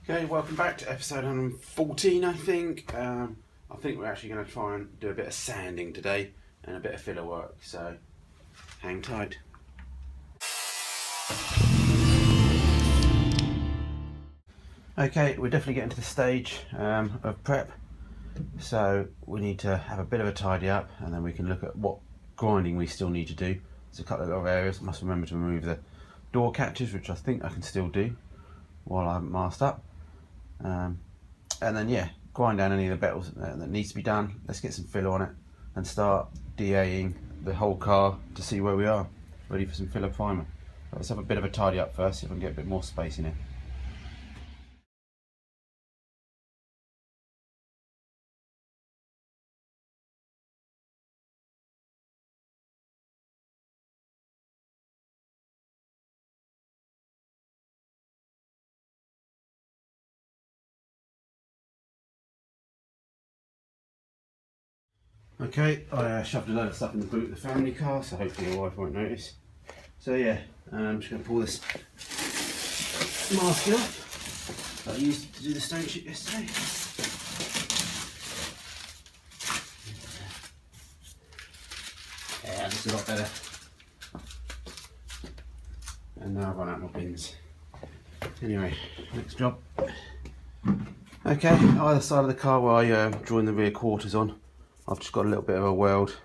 Okay, welcome back to episode 114, I think. I think we're actually going to try and do a bit of sanding today and a bit of filler work, so hang tight. Okay, we're definitely getting to the stage of prep, so we need to have a bit of a tidy up and then we can look at what grinding we still need to do. There's a couple of little areas. I must remember to remove the door catches, which I think I can still do while I haven't masked up. And then yeah, grind down any of the metals that needs to be done. Let's get some filler on it and start DAing the whole car to see where we are, ready for some filler primer. But let's have a bit of a tidy up first, see if I can get a bit more space in it. Okay, I shoved a load of stuff in the boot of the family car, so hopefully your wife won't notice. So yeah, I'm just going to pull this mask off that I used to do the stone chip yesterday. Yeah, this is a lot better. And now I've run out my bins. Anyway, next job. Okay, either side of the car where I join the rear quarters on, I've just got a little bit of a weld,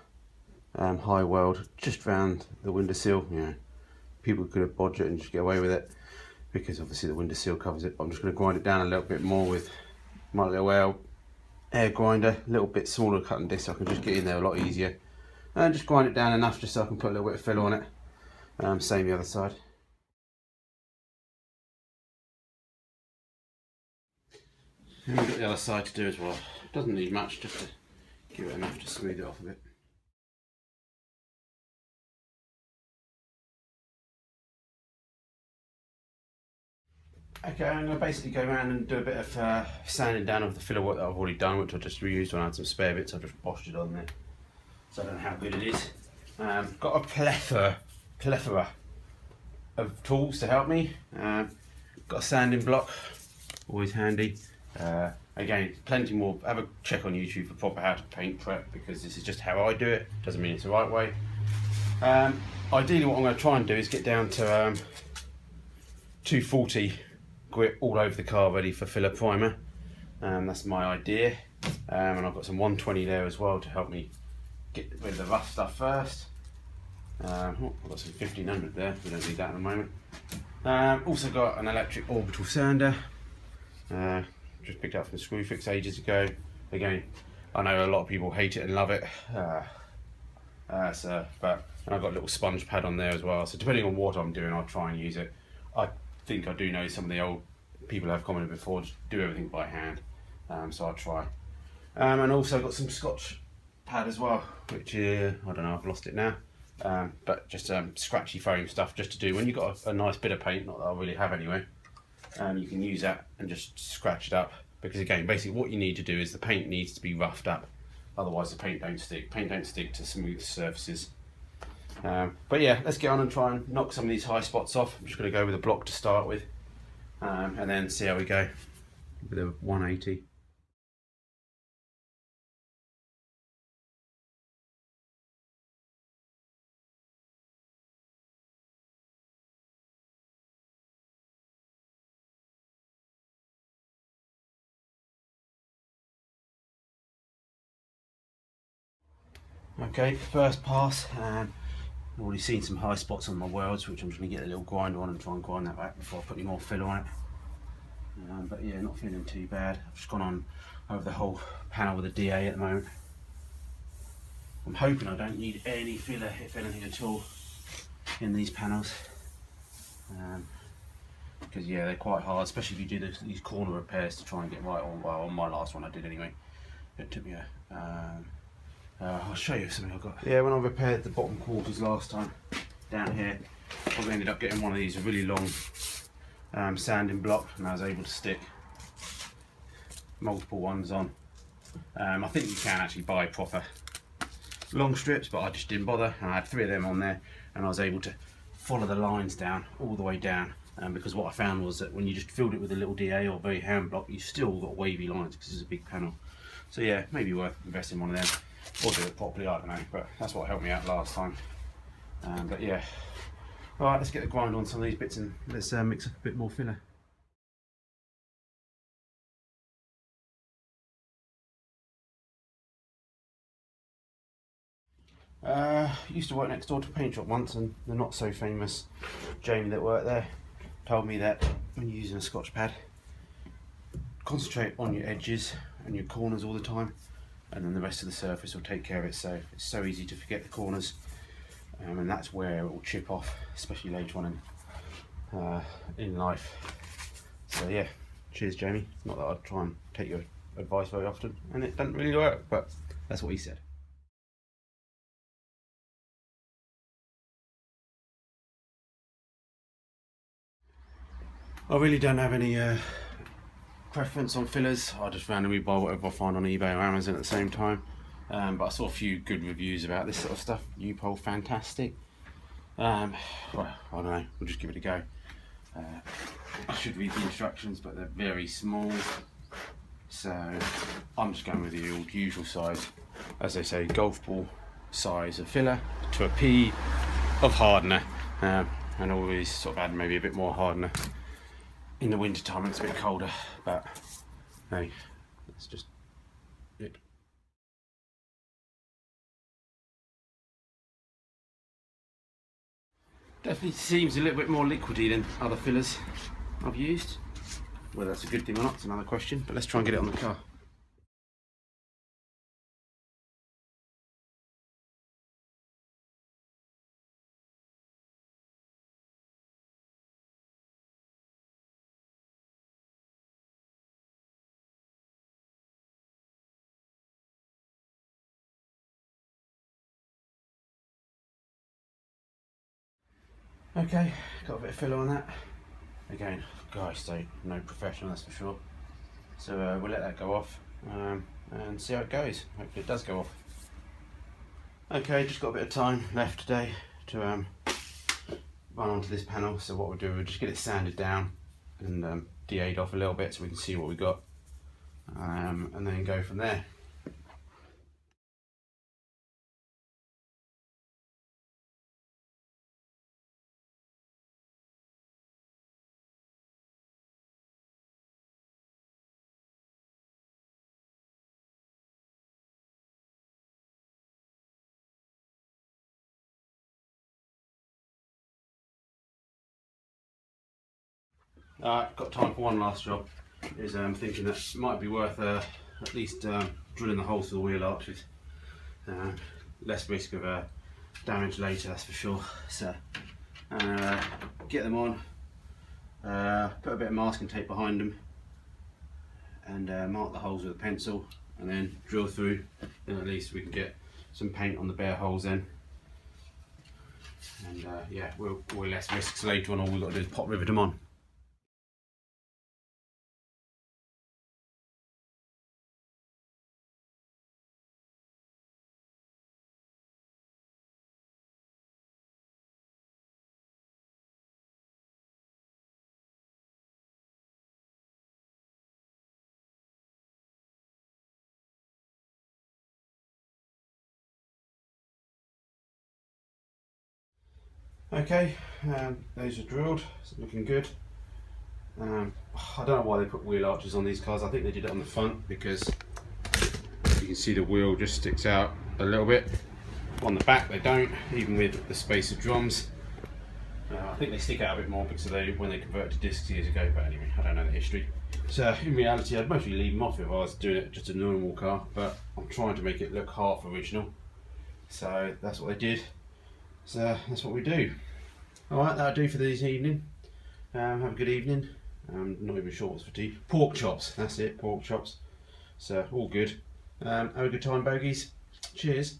high weld, just round the windowsill. You know, people could have bodged it and just get away with it, because obviously the windowsill covers it. But I'm just going to grind it down a little bit more with my little air grinder, a little bit smaller cutting disc, so I can just get in there a lot easier. And just grind it down enough just so I can put a little bit of filler on it. Same the other side. And we've got the other side to do as well. Doesn't need much, just to give it enough to smooth it off a bit. Okay, I'm going to basically go around and do a bit of sanding down of the filler work that I've already done, which I just reused when I had some spare bits. I've just washed it on there, so I don't know how good it is. Got a plethora of tools to help me. Got a sanding block, always handy. Again, plenty more. Have a check on YouTube for proper how to paint prep, because this is just how I do it. Doesn't mean it's the right way. Ideally what I'm going to try and do is get down to 240 grit all over the car, ready for filler primer. That's my idea. And I've got some 120 there as well to help me get rid of the rough stuff first. I've got some 1500 there, we don't need that at the moment. Also got an electric orbital sander. Just picked up from Screwfix ages ago. Again, I know a lot of people hate it and love it. But I've got a little sponge pad on there as well. So depending on what I'm doing, I'll try and use it. I think I do know some of the old people have commented before, just do everything by hand. So I'll try. And also got some Scotch pad as well, which I don't know, I've lost it now. But just scratchy foam stuff just to do when you've got a nice bit of paint, not that I really have anyway. You can use that and just scratch it up, because again, basically what you need to do is the paint needs to be roughed up, otherwise the paint don't stick. Paint don't stick to smooth surfaces. But yeah, let's get on and try and knock some of these high spots off. I'm just going to go with a block to start with, and then see how we go with a 180. Okay, first pass. I've already seen some high spots on my welds, which I'm just going to get a little grinder on and try and grind that back before I put any more filler on it. But yeah, not feeling too bad. I've just gone on over the whole panel with a DA at the moment. I'm hoping I don't need any filler, if anything at all, in these panels. Because yeah, they're quite hard, especially if you do these corner repairs to try and get right on. Well, on my last one I did anyway. It took me I'll show you something I've got. Yeah, when I repaired the bottom quarters last time down here, I probably ended up getting one of these really long sanding block, and I was able to stick multiple ones on. I think you can actually buy proper long strips, but I just didn't bother. I had 3 of them on there, and I was able to follow the lines down all the way down because what I found was that when you just filled it with a little DA or very hand block, you still got wavy lines because it's a big panel. So yeah, maybe worth investing in one of them, or do it properly, I don't know, but that's what helped me out last time. But yeah, alright, let's get the grind on some of these bits and let's mix up a bit more filler. Used to work next door to a paint shop once, and the not so famous Jamie that worked there told me that when you're using a Scotch pad, concentrate on your edges and your corners all the time, and then the rest of the surface will take care of it. So it's so easy to forget the corners, and that's where it will chip off, especially later on in life. So yeah, cheers Jamie. Not that I'd try and take your advice very often, and it doesn't really work, but that's what he said. I really don't have any preference on fillers. I just randomly buy whatever I find on eBay or Amazon at the same time. But I saw a few good reviews about this sort of stuff. U-POL fantastic. Well, I don't know, we'll just give it a go. I should read the instructions, but they're very small. So I'm just going with the old usual size. As they say, golf ball size of filler to a pea of hardener. And always sort of add maybe a bit more hardener in the winter time when it's a bit colder, but hey, that's just it. Definitely seems a little bit more liquidy than other fillers I've used. Whether that's a good thing or not is another question, but let's try and get it on the car. Okay, got a bit of filler on that. Again, guys, so no professional, that's for sure. So we'll let that go off and see how it goes. Hopefully it does go off. Okay, just got a bit of time left today to run onto this panel. So what we'll do, we'll just get it sanded down and DA'd off a little bit so we can see what we got, and then go from there. Got time for one last job. Is thinking that it might be worth at least drilling the holes for the wheel arches. Less risk of damage later, that's for sure. So get them on, put a bit of masking tape behind them, and mark the holes with a pencil, and then drill through. Then at least we can get some paint on the bare holes then. And yeah, we'll less risks later on. All we've got to do is pop rivet them on. Okay, those are drilled, it's looking good. I don't know why they put wheel arches on these cars. I think they did it on the front because you can see the wheel just sticks out a little bit. On the back they don't, even with the spacer drums. I think they stick out a bit more because when they converted to discs years ago, but anyway, I don't know the history. So in reality I'd mostly leave them off if I was doing it just a normal car, but I'm trying to make it look half original. So that's what they did. So that's what we do. Alright, that'll do for this evening. Have a good evening. Not even sure what's for tea. Pork chops, that's it, pork chops. So all good. Have a good time, bogies. Cheers.